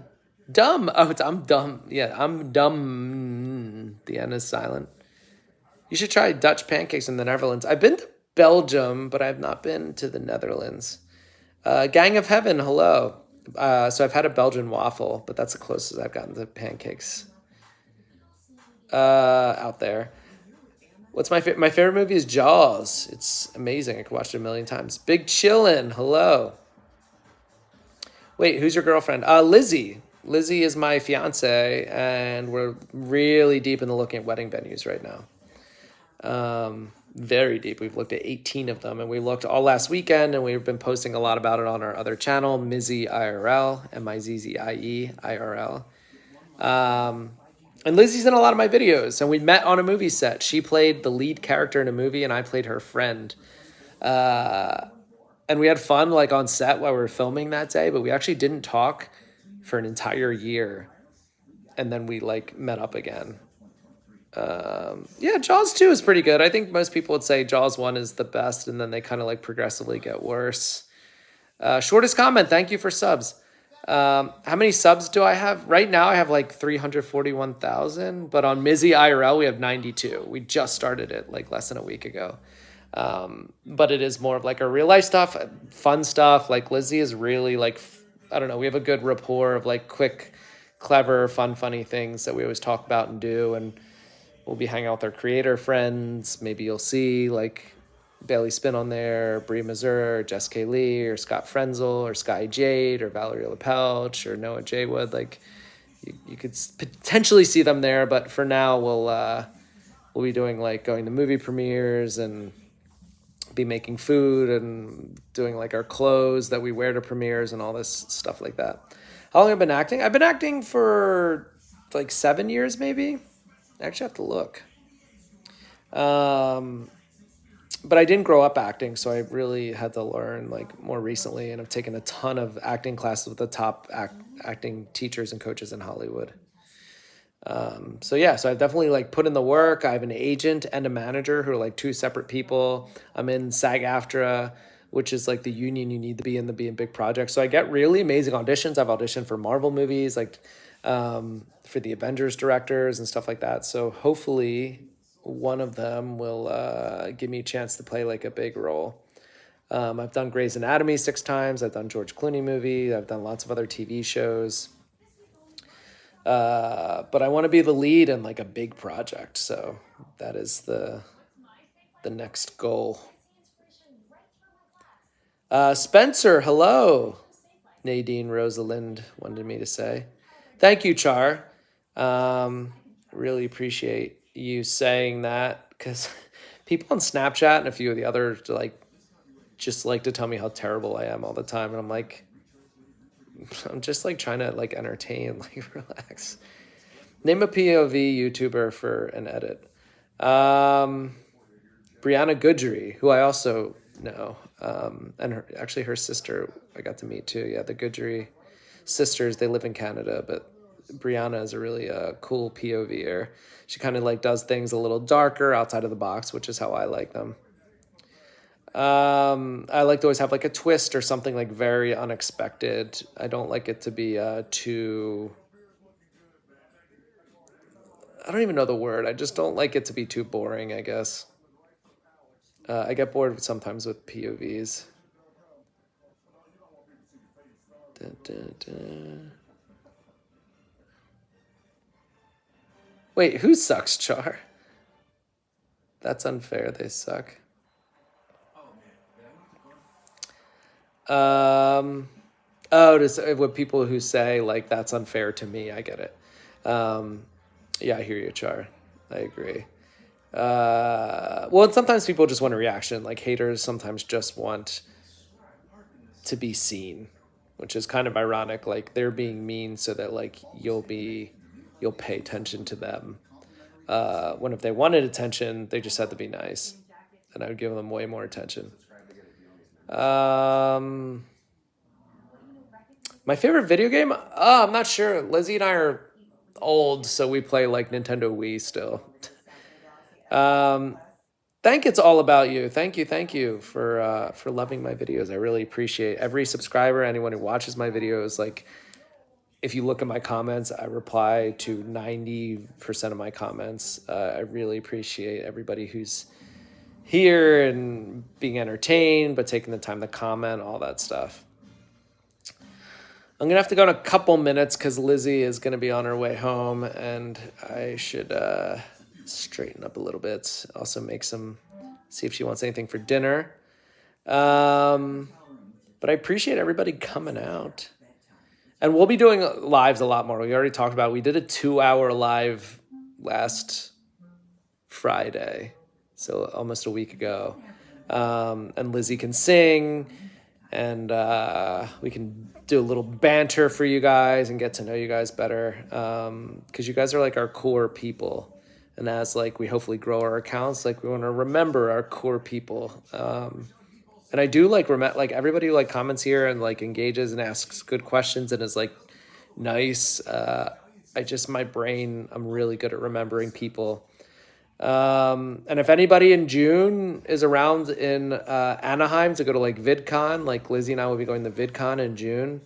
Dumb. Oh, I'm dumb. Yeah, I'm dumb. The N is silent. You should try Dutch pancakes in the Netherlands. I've been to Belgium, but I've not been to the Netherlands. Gang of Heaven, hello. So I've had a Belgian waffle, but that's the closest I've gotten to pancakes out there. What's my favorite movie is Jaws. It's amazing. I could watch it a million times. Big Chillin', hello. Wait, who's your girlfriend? Lizzie. Lizzie is my fiance, and we're really deep into looking at wedding venues right now. Very deep. We've looked at 18 of them, and we looked all last weekend, and we've been posting a lot about it on our other channel, Mizzie IRL, Mizzzie IRL. And Lizzie's in a lot of my videos, and we met on a movie set. She played the lead character in a movie, and I played her friend. And we had fun like on set while we were filming that day, but we actually didn't talk for an entire year. And then we like met up again. Yeah, Jaws 2 is pretty good. I think most people would say Jaws 1 is the best, and then they kind of like progressively get worse. Shortest comment, thank you for subs. How many subs do I have? Right now I have like 341,000, but on Mizzie IRL we have 92. We just started it like less than a week ago. But it is more of like a real life stuff, fun stuff. Like Lizzie is really like, I don't know, we have a good rapport of like quick, clever, funny things that we always talk about and do. And we'll be hanging out with our creator friends. Maybe you'll see like Bailey Spin on there, Brie Mazur, or Jess K. Lee, or Scott Frenzel, or Sky Jade, or Valerie LaPelch, or Noah J. Wood. Like, you could potentially see them there, but for now we'll be doing like going to movie premieres and be making food and doing like our clothes that we wear to premieres and all this stuff like that. How long have I been acting? I've been acting for like 7 years, maybe. I actually have to look. But I didn't grow up acting, so I really had to learn like more recently, and I've taken a ton of acting classes with the top acting teachers and coaches in Hollywood. So yeah, so I've definitely like put in the work. I have an agent and a manager who are like two separate people. I'm in SAG-AFTRA, which is like the union you need to be in big projects. So I get really amazing auditions. I've auditioned for Marvel movies, like for the Avengers directors and stuff like that. So hopefully one of them will give me a chance to play like a big role. I've done Grey's Anatomy 6 times. I've done George Clooney movie. I've done lots of other TV shows. But I want to be the lead in like a big project. So that is the next goal. Spencer, hello. Nadine Rosalind wanted me to say. Thank you, Char. Really appreciate you saying that, because people on Snapchat and a few of the others like just like to tell me how terrible I am all the time, and I'm like, I'm just like trying to like entertain, like relax. Name a POV YouTuber for an edit. Brianna Goodry, who I also know, and her sister I got to meet too. Yeah, the Goodry sisters, they live in Canada, but Brianna is a really cool POVer. She kind of like does things a little darker, outside of the box, which is how I like them. I like to always have like a twist or something like very unexpected. I don't like it to be too... I don't even know the word. I just don't like it to be too boring, I guess. I get bored sometimes with POVs. Dun, dun, dun. Wait, who sucks, Char? That's unfair. They suck. With people who say like that's unfair to me, I get it. Yeah, I hear you, Char. I agree. Well, sometimes people just want a reaction. Like haters sometimes just want to be seen, which is kind of ironic. Like they're being mean so that like you'll pay attention to them. When if they wanted attention, they just had to be nice, and I would give them way more attention. My favorite video game? I'm not sure. Lizzie and I are old, so we play like Nintendo Wii still. It's all about you. Thank you for loving my videos. I really appreciate every subscriber, anyone who watches my videos. Like, if you look at my comments, I reply to 90% of my comments. I really appreciate everybody who's here and being entertained, but taking the time to comment, all that stuff. I'm going to have to go in a couple minutes because Lizzie is going to be on her way home, and I should straighten up a little bit. Also see if she wants anything for dinner. But I appreciate everybody coming out. And we'll be doing lives a lot more. We already talked about it. We did a 2-hour live last Friday, so almost a week ago. And Lizzie can sing, and we can do a little banter for you guys and get to know you guys better, because you guys are like our core people. And as like we hopefully grow our accounts, like we want to remember our core people. And I do like everybody who like comments here and like engages and asks good questions and is like nice. My brain, I'm really good at remembering people. And if anybody in June is around in Anaheim to go to like VidCon, like Lizzie and I will be going to VidCon in June.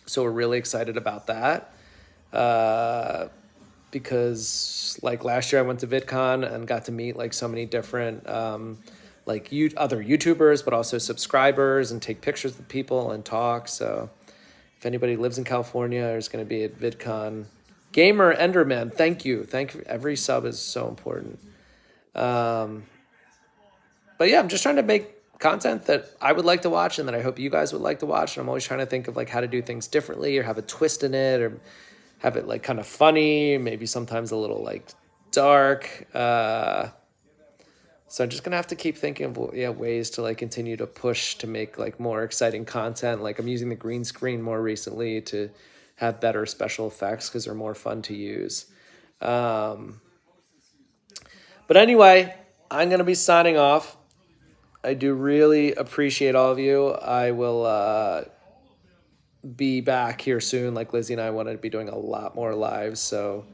So we're really excited about that. Because like last year I went to VidCon and got to meet like so many different other YouTubers, but also subscribers, and take pictures with people and talk. So if anybody lives in California or is going to be at VidCon, Gamer Enderman, thank you. Every sub is so important. But yeah, I'm just trying to make content that I would like to watch and that I hope you guys would like to watch. And I'm always trying to think of like how to do things differently or have a twist in it or have it like kind of funny, maybe sometimes a little like dark. So I'm just gonna have to keep thinking of ways to like continue to push to make like more exciting content. Like I'm using the green screen more recently to have better special effects because they're more fun to use. But anyway, I'm gonna be signing off. I do really appreciate all of you. I will be back here soon. Like Lizzie and I want to be doing a lot more lives. So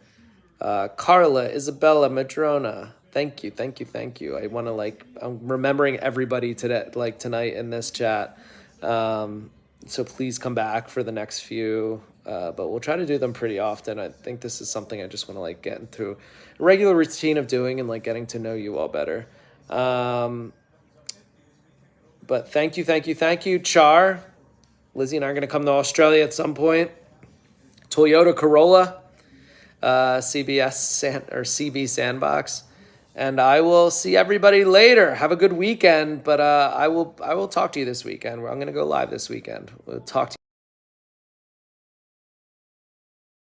Carla, Isabella, Madrona, thank you, thank you, thank you. I want to like, I'm remembering everybody today, like tonight in this chat. So please come back for the next few, but we'll try to do them pretty often. I think this is something I just want to like get into a regular routine of doing and like getting to know you all better. But thank you, thank you, thank you, Char. Lizzie and I are going to come to Australia at some point. Toyota Corolla. CB Sandbox, and I will see everybody later. Have a good weekend, but I will talk to you this weekend. I'm gonna go live this weekend. We'll talk to you.